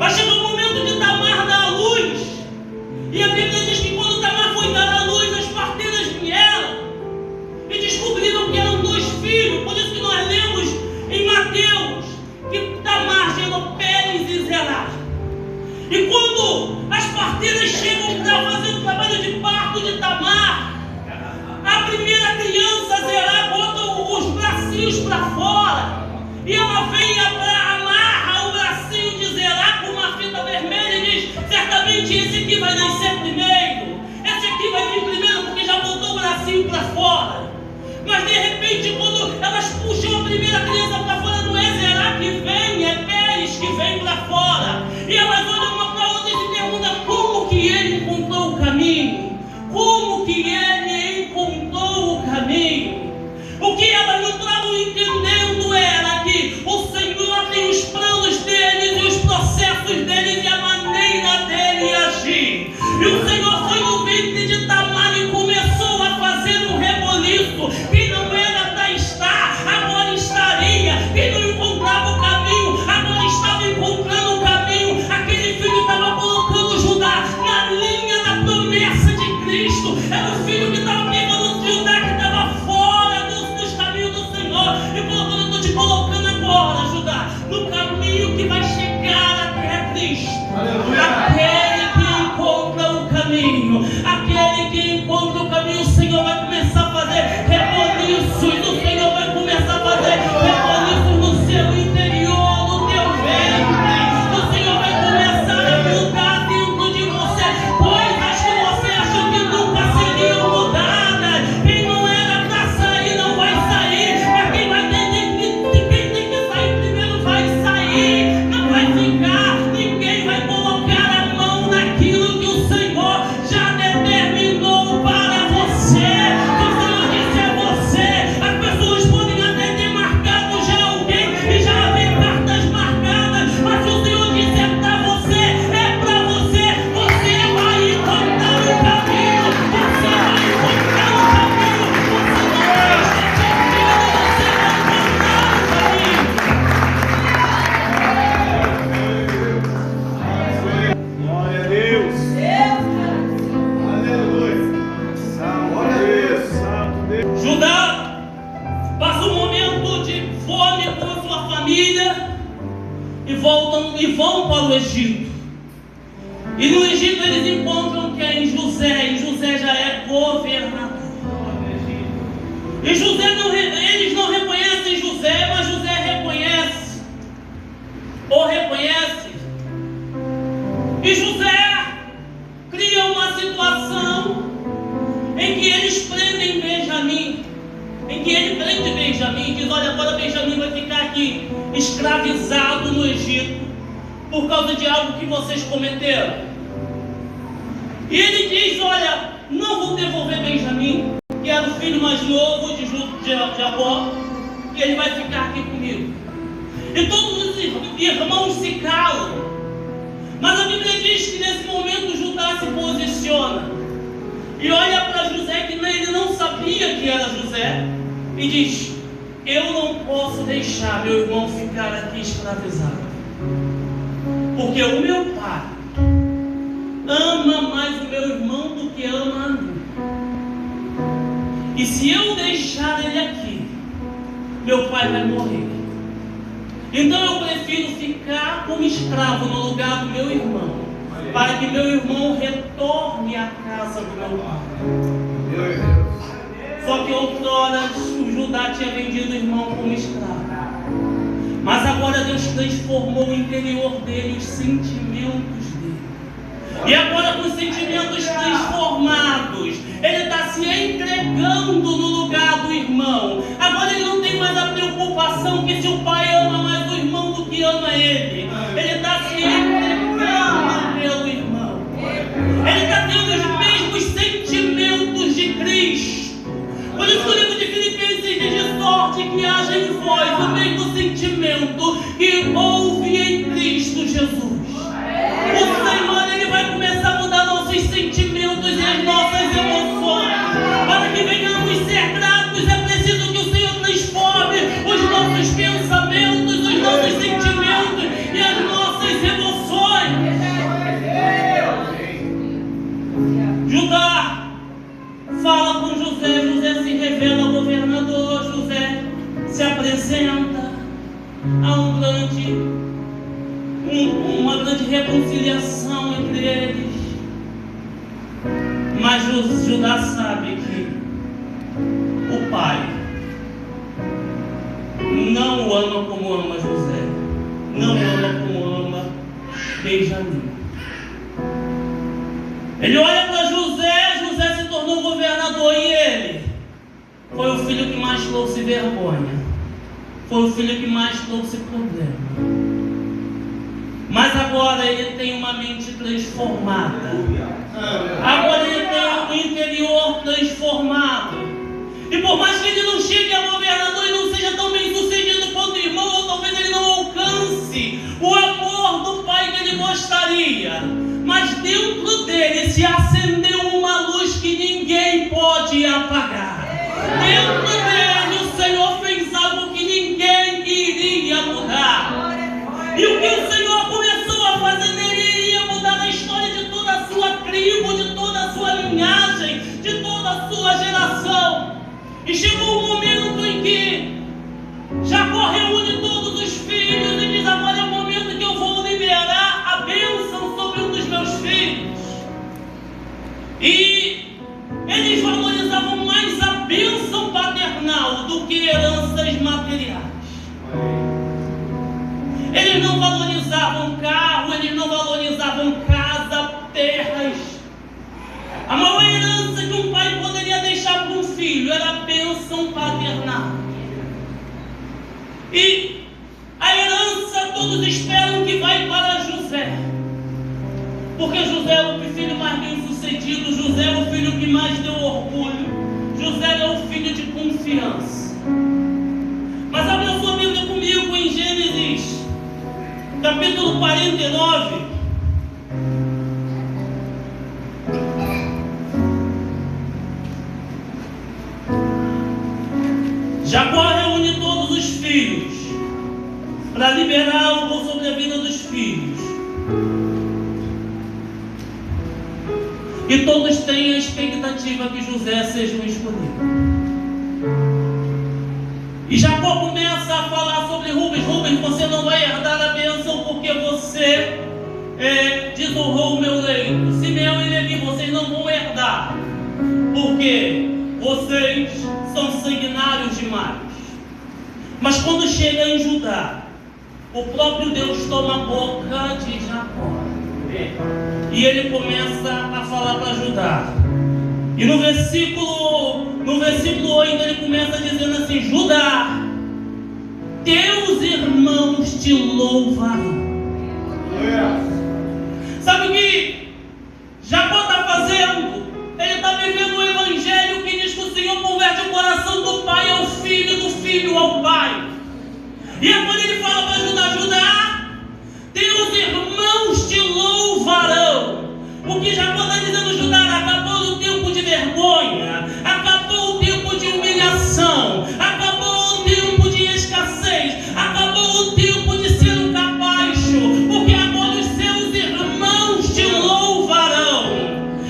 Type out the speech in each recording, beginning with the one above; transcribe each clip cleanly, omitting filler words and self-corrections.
Vai chegar o momento de Tamar dar a luz. E a Bíblia diz que quando Tamar foi dar a luz, as parteiras vieram e descobriram que eram 2 filhos. Por isso que nós lemos em Mateus que Tamar gerou Pérez e Zerá. E quando as parteiras chegam para fazer o trabalho de parto de Tamar, a primeira criança, Zerá, bota os bracinhos para fora. E ela vem amarra o bracinho de Zerá com uma fita vermelha e diz: certamente esse aqui vai nascer primeiro. Esse aqui vai vir primeiro porque já botou o bracinho para fora. Mas de repente, quando elas puxam a primeira criança para fora, não é Zerá que vem, é Pérez que vem para fora. E elas olham uma para outra e se perguntam como que ele encontrou o caminho. Como que ele encontrou o caminho? O que elas não estavam entendendo era que o Senhor tem os planos deles e os processos deles e a maneira dele agir. E o Senhor foi no ventre de Tamar e começou a fazer um reboliço. Quem não era para estar, agora estaria. Quem não encontrava o caminho, agora estava encontrando o caminho. Aquele filho estava colocando Judá na linha da promessa de Cristo. Era o filho que estava pegando Judá, que estava fora dos caminhos do Senhor. E colocando: eu estou te colocando agora, Judá, no caminho que vai chegar até Cristo. Aleluia. Aquele que encontra o caminho, aquele que encontra o caminho, o Senhor vai começar a fazer reboliços. O Senhor vai começar a fazer reboliços no seu interior, no teu ventre. O Senhor vai começar a mudar dentro de você coisas que você achou que nunca seriam mudadas. Quem não era para sair não vai sair, mas quem tem que sair primeiro vai sair, não vai ficar. Ninguém vai colocar a mão naquilo que o Senhor já determinou para você. O Senhor disse a você. As pessoas podem até ter marcado já alguém e já haver cartas marcadas, mas o Senhor disse: é para você, é para você. Você vai encontrar o caminho, você vai encontrar o caminho, você não deixa de ver, você vai encontrar o caminho. Glória a Deus. Aleluia. Glória a Deus. Santo Deus. Judá passa um momento de fome com a sua família e vão para o Egito. E no Egito eles encontram quem? José. E José já é governador. E eles não reconhecem José, mas José reconhece. Ou reconhece. E José cria uma situação em que eles prendem Benjamim. Em que ele prende Benjamim e diz: olha, agora Benjamim vai ficar aqui escravizado no Egito por causa de algo que vocês cometeram. E ele diz: olha, não vou devolver Benjamim, que era o filho mais novo de Jacó, e ele vai ficar aqui comigo. E todos os irmãos se calam. Mas a Bíblia diz que nesse momento Judá se posiciona e olha para José, que ele não sabia que era José, e diz: eu não posso deixar meu irmão ficar aqui escravizado, porque o meu pai ama mais o meu irmão do que ama a mim. E se eu deixar ele aqui, meu pai vai morrer. Então eu prefiro ficar como escravo no lugar do meu irmão, para que meu irmão retorne à casa do meu pai. Só que outrora o Judá tinha vendido o irmão como escravo. Mas agora Deus transformou o interior dele, os sentimentos dele. E agora, com os sentimentos transformados, ele está se entregando no lugar do irmão. Agora ele não tem mais a preocupação que se o pai ama mais o irmão do que ama ele. Ele está se entregando pelo irmão. Ele está tendo os mesmos sentimentos de Cristo. Por isso que o livro de Filipenses diz: de sorte que haja em vós o mesmo sentimento que houve em Cristo Jesus. O Senhor, ele vai começar a mudar nossos sentimentos e as nossas emoções. Para que venhamos ser gratos, é preciso que o Senhor transforme os nossos pensamentos, os nossos sentimentos e as nossas emoções. há uma grande reconciliação entre eles. Mas Judá sabe que o pai não o ama como ama José, não ama como ama Benjamim. Ele olha para José, José se tornou governador e ele foi o filho que mais trouxe vergonha, foi o filho que mais trouxe problema. Mas agora ele tem uma mente transformada, agora ele tem um interior transformado. E por mais que ele não chegue a governador e não seja tão bem sucedido quanto o irmão, ou talvez ele não alcance o amor do pai que ele gostaria, mas dentro dele se acendeu uma luz que ninguém pode apagar. Dentro dele o Senhor fez algo que ninguém iria mudar. E o que o Senhor começou a fazer nele iria mudar a história de toda a sua tribo, de toda a sua linhagem, de toda a sua geração. E chegou um momento em que Jacó reúne todos os filhos e diz: agora é o momento que eu vou liberar a bênção sobre um dos meus filhos. E eles valorizavam mais a bênção paternal do que heranças materiais. Eles não valorizavam carro, eles não valorizavam casa, terras. A maior herança que um pai poderia deixar para um filho era a bênção paternal. E a herança todos esperam que vai para José, porque José é o filho mais bem sucedido, José é o filho que mais deu orgulho, José é o filho de confiança. Mas abre a sua Bíblia comigo em Gênesis capítulo 49. Jacó reúne todos os filhos para liberar algo sobre a vida dos filhos. E todos têm a expectativa que José seja um escolhido. E Jacó começa a falar sobre Rubens. Rubens, você não vai herdar a bênção porque você desonrou o meu leito. Simeão e Levi, vocês não vão herdar, porque vocês são sanguinários demais. Mas quando chega em Judá, o próprio Deus toma a boca de Jacó e ele começa a falar para Judá. E no versículo 8 ele começa dizendo assim: Judá, teus irmãos te louvarão. Sabe o que Jacó está fazendo? Ele está vivendo um evangelho que diz que o Senhor converte o coração do pai ao filho, do filho ao pai. E agora ele fala para Judá: Judá, teus irmãos te louvarão. O que Jacó está dizendo: Judá, acabou o tempo de vergonha, acabou o tempo de humilhação, acabou o tempo de escassez, acabou o tempo de ser um capacho, porque agora os seus irmãos te louvarão.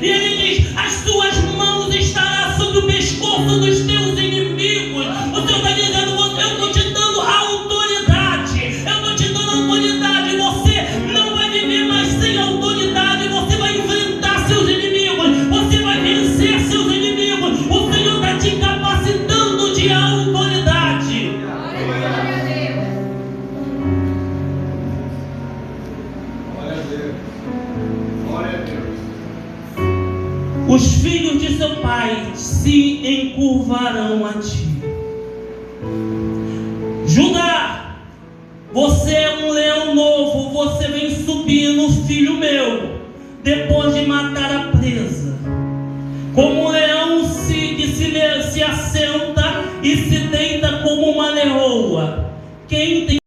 E ele diz: as tuas mãos estarão sobre o pescoço dos teus inimigos. O Senhor está dizendo: eu estou te dando autoridade, eu estou te dando autoridade. Você não vai viver mais sem autoridade, você vai enfrentar seus inimigos, você vai vencer seus inimigos. O Senhor está te capacitando de autoridade. Glória a Deus. Glória a Deus. Os filhos de seu pai se encurvarão a ti. Judá, você é um leão novo, você vem subindo, filho meu, depois de matar a presa. Como um leão que se assenta e se deita como uma leoa. Quem tem